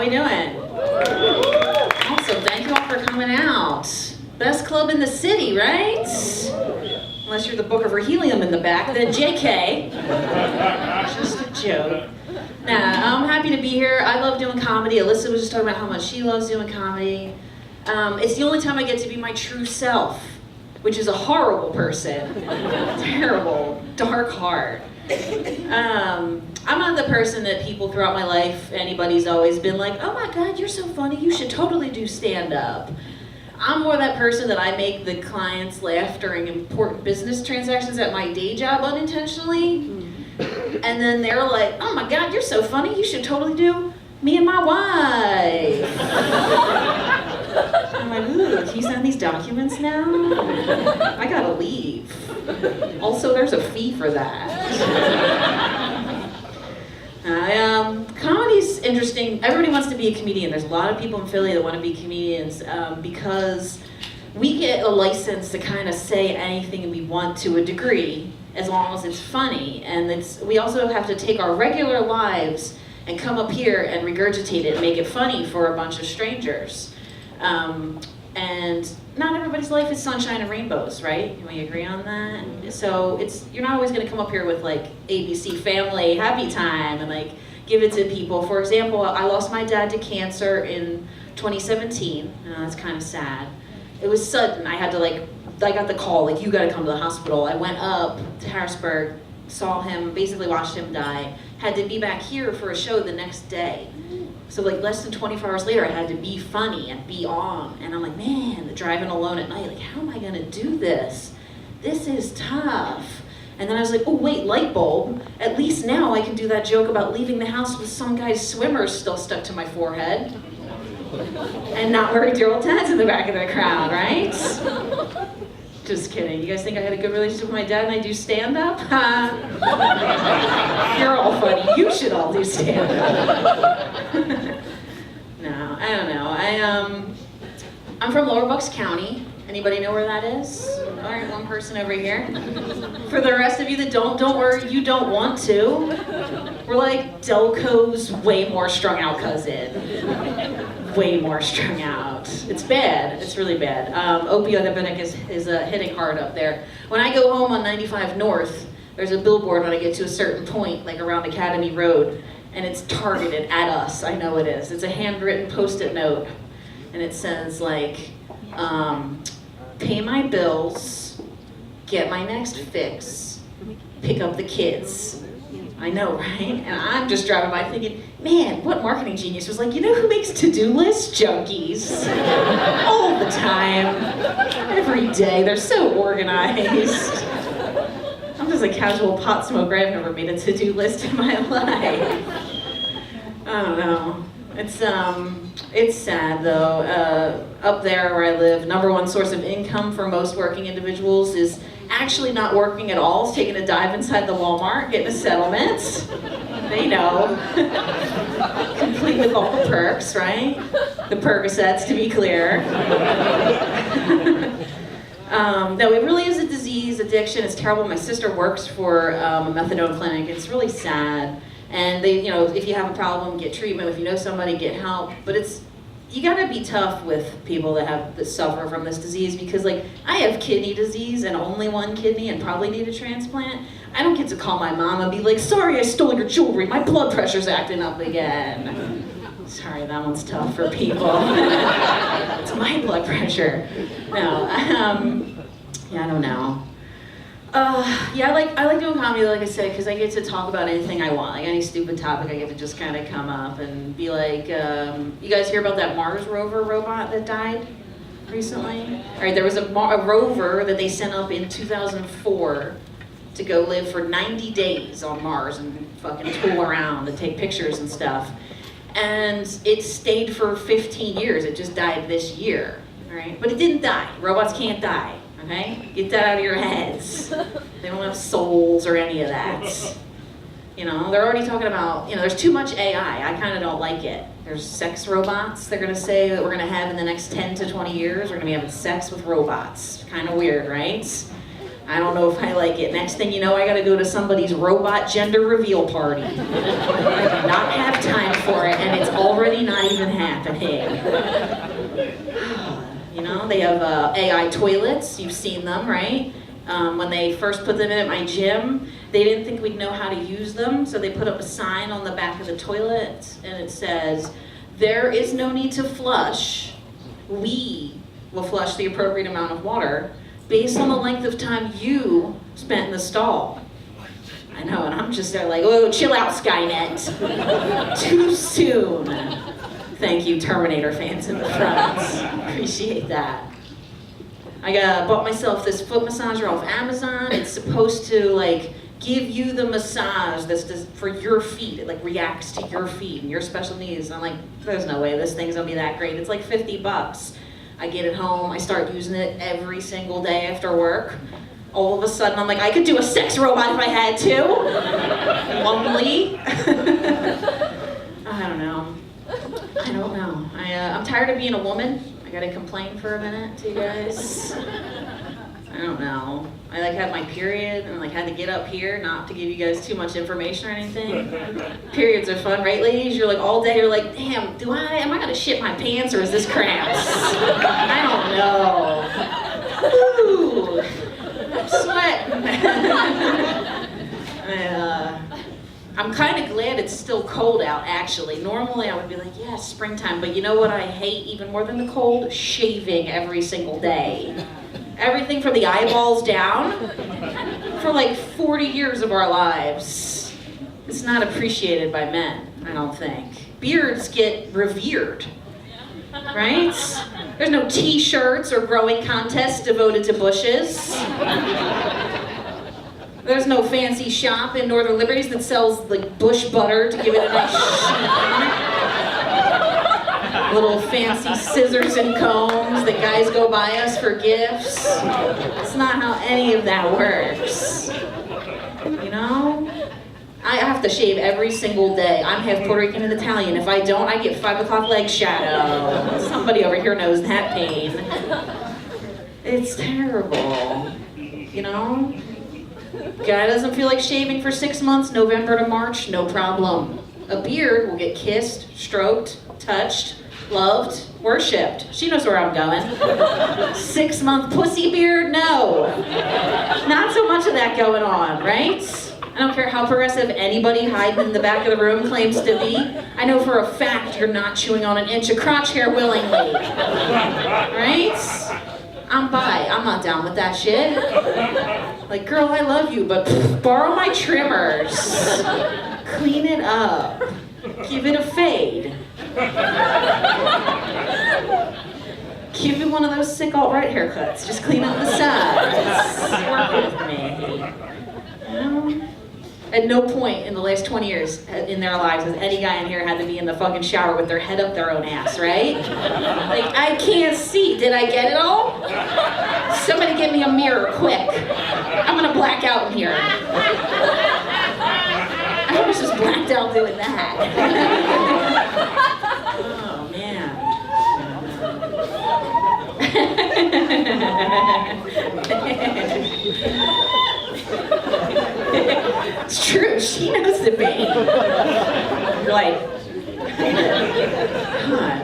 we doing? Awesome, thank you all for coming out. Best club in the city, right? Unless you're the Book of Helium in the back, then JK. Just a joke. Nah, I'm happy to be here. I love doing comedy. Alyssa was just talking about how much she loves doing comedy. It's the only time I get to be my true self, which is a horrible person. Terrible, dark heart. I'm not the person that people throughout my life, anybody's always been like, oh my God, you're so funny, you should totally do stand-up. I'm more that person that I make the clients laugh during important business transactions at my day job unintentionally. And then they're like, oh my God, you're so funny, you should totally do me and my wife. I'm like, ooh, can you send these documents now? I gotta leave. Also, there's a fee for that. Comedy's interesting. Everybody wants to be a comedian. There's a lot of people in Philly that want to be comedians because we get a license to kind of say anything we want to a degree, as long as it's funny. And we also have to take our regular lives and come up here and regurgitate it and make it funny for a bunch of strangers. And not everybody's life is sunshine and rainbows, right? Can we agree on that? So you're not always gonna come up here with like ABC Family Happy Time and like give it to people. For example, I lost my dad to cancer in 2017. That's kind of sad. It was sudden. I got the call, like, you gotta come to the hospital. I went up to Harrisburg, saw him, basically watched him die, had to be back here for a show the next day. So like less than 24 hours later, I had to be funny and be on. And I'm like, man, driving alone at night, like, how am I gonna do this? This is tough. And then I was like, oh wait, light bulb. At least now I can do that joke about leaving the house with some guy's swimmers still stuck to my forehead. And not worried your old tats in the back of the crowd, right? Just kidding. You guys think I had a good relationship with my dad and I do stand-up? You're all funny. You should all do stand-up. No, I don't know. I'm from Lower Bucks County. Anybody know where that is? All right, one person over here. For the rest of you that don't worry, you don't want to. We're like Delco's way more strung out cousin. Way more strung out. It's bad. It's really bad. Opioid epidemic is hitting hard up there. When I go home on 95 North, there's a billboard when I get to a certain point, like around Academy Road, and it's targeted at us. I know it is. It's a handwritten post-it note, and it says like, pay my bills, get my next fix, pick up the kids. I know, right? And I'm just driving by thinking, man, what marketing genius was like, you know who makes to-do list junkies? All the time, every day, they're so organized. I'm just a casual pot smoker. I've never made a to-do list in my life. I don't know. It's sad though. Up there where I live, number one source of income for most working individuals is actually not working at all. It's taking a dive inside the Walmart, getting a settlement. They know. Complete with all the perks, right? The Percocets, to be clear. No, it really is a disease, addiction. It's terrible. My sister works for a methadone clinic. It's really sad. And they, if you have a problem, get treatment. If you know somebody, get help. But you gotta be tough with people that suffer from this disease, because like, I have kidney disease and only one kidney and probably need a transplant. I don't get to call my mom and be like, sorry I stole your jewelry, my blood pressure's acting up again. Sorry, that one's tough for people. It's my blood pressure. No, yeah, I don't know. Yeah, I like doing comedy, like I said, because I get to talk about anything I want. Like any stupid topic, I get to just kind of come up and be like, you guys hear about that Mars rover robot that died recently? All right, there was a rover that they sent up in 2004 to go live for 90 days on Mars and fucking tool around and take pictures and stuff. And it stayed for 15 years. It just died this year, all right? But it didn't die. Robots can't die. Okay? Get that out of your heads. They don't have souls or any of that. They're already talking about, there's too much AI. I kind of don't like it. There's sex robots they're going to say that we're going to have in the next 10 to 20 years. We're going to be having sex with robots. Kind of weird, right? I don't know if I like it. Next thing you know, I gotta go to somebody's robot gender reveal party. I do not have time for it, and it's already not even happening. You know, they have AI toilets. You've seen them, right? When they first put them in at my gym, they didn't think we'd know how to use them, so they put up a sign on the back of the toilet, and it says, "There is no need to flush. We will flush the appropriate amount of water based on the length of time you spent in the stall." I know, and I'm just there like, "Oh, chill out, Skynet. Too soon." Thank you, Terminator fans in the front. Appreciate that. I bought myself this foot massager off Amazon. It's supposed to like give you the massage that's for your feet. It like reacts to your feet and your special needs. And I'm like, there's no way this thing's gonna be that great. It's like $50. I get it home, I start using it every single day after work. All of a sudden, I'm like, I could do a sex robot if I had to. Lonely. I don't know. I'm tired of being a woman. I gotta complain for a minute to you guys. I don't know. I like had my period and like had to get up here, not to give you guys too much information or anything. Periods are fun, right, ladies? You're like all day, you're like, damn, am I gonna shit my pants or is this cramps? I don't know. Ooh, I'm sweating. I'm kind of glad it's still cold out, actually. Normally I would be like, yeah, springtime, but you know what I hate even more than the cold? Shaving every single day. Everything from the eyeballs down for like 40 years of our lives. It's not appreciated by men, I don't think. Beards get revered, right? There's no t-shirts or growing contests devoted to bushes. There's no fancy shop in Northern Liberties that sells like bush butter to give it a nice sheen. Little fancy scissors and combs that guys go buy us for gifts. It's not how any of that works. You know? I have to shave every single day. I'm half Puerto Rican and Italian. If I don't, I get 5 o'clock leg shadow. Somebody over here knows that pain. It's terrible. You know? Guy doesn't feel like shaving for 6 months, November to March, no problem. A beard will get kissed, stroked, touched, loved, worshipped. She knows where I'm going. 6-month pussy beard? No. Not so much of that going on, right? I don't care how progressive anybody hiding in the back of the room claims to be. I know for a fact you're not chewing on an inch of crotch hair willingly. Right? I'm bi. I'm not down with that shit. Like, girl, I love you, but borrow my trimmers. Clean it up. Give it a fade. Give me one of those sick alt-right haircuts. Just clean up the sides. Work with me. You know? At no point in the last 20 years in their lives has any guy in here had to be in the fucking shower with their head up their own ass, right? Like, I can't see. Did I get it all? Somebody get me a mirror, quick. I'm gonna black out in here. I was just blacked out doing that. Oh, man. It's true, she knows the pain. You're like, come on.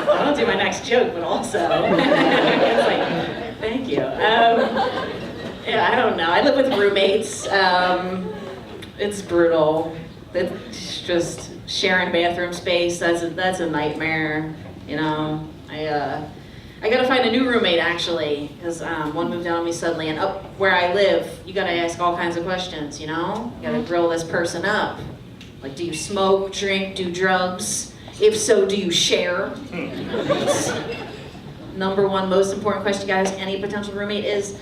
I'll do my next joke, but also, it's like, thank you. Yeah, I don't know. I live with roommates. It's brutal. It's just sharing bathroom space. That's a nightmare. You know, I gotta find a new roommate actually, because one moved out on me suddenly, and up where I live, you gotta ask all kinds of questions, you know? You gotta grill this person up. Like, do you smoke, drink, do drugs? If so, do you share? Number one most important question you gotta ask any potential roommate is,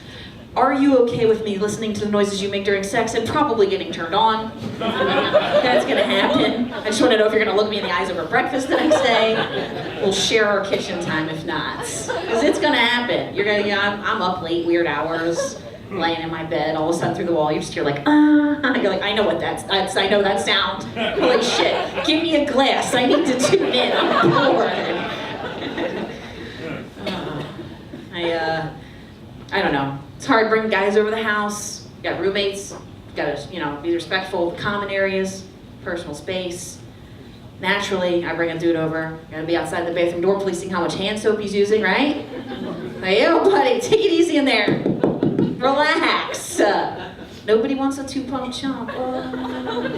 are you okay with me listening to the noises you make during sex and probably getting turned on? That's gonna happen. I just wanna know if you're gonna look me in the eyes over breakfast the next day. We'll share our kitchen time if not. Because it's gonna happen. You're gonna, I'm up late, weird hours, laying in my bed, all of a sudden through the wall, you just hear like, You're like, I know what that's I know that sound. Holy shit, give me a glass, I need to tune in, I'm bored. I I don't know. It's hard bringing guys over the house. You got roommates. You gotta, be respectful of the common areas, personal space. Naturally, I bring a dude over. Gotta be outside the bathroom door policing how much hand soap he's using, right? Like, yo, buddy, take it easy in there. Relax. Nobody wants a 2-pump chump. Oh,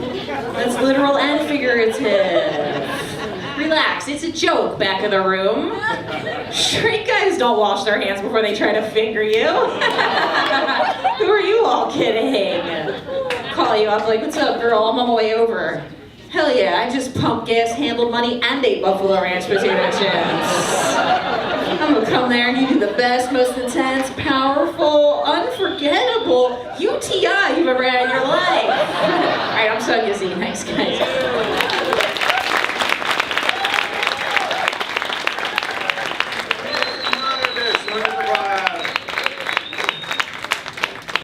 that's literal and figurative. Relax, it's a joke back in the room. Straight guys don't wash their hands before they try to finger you. Who are you all kidding? Call you up like, what's up, girl? I'm on my way over. Hell yeah, I just pumped gas, handled money, and ate Buffalo Ranch potato chips. I'm gonna come there and give you the best, most intense, powerful, unforgettable UTI you've ever had in your life. All right, I'm so busy. Thanks, guys.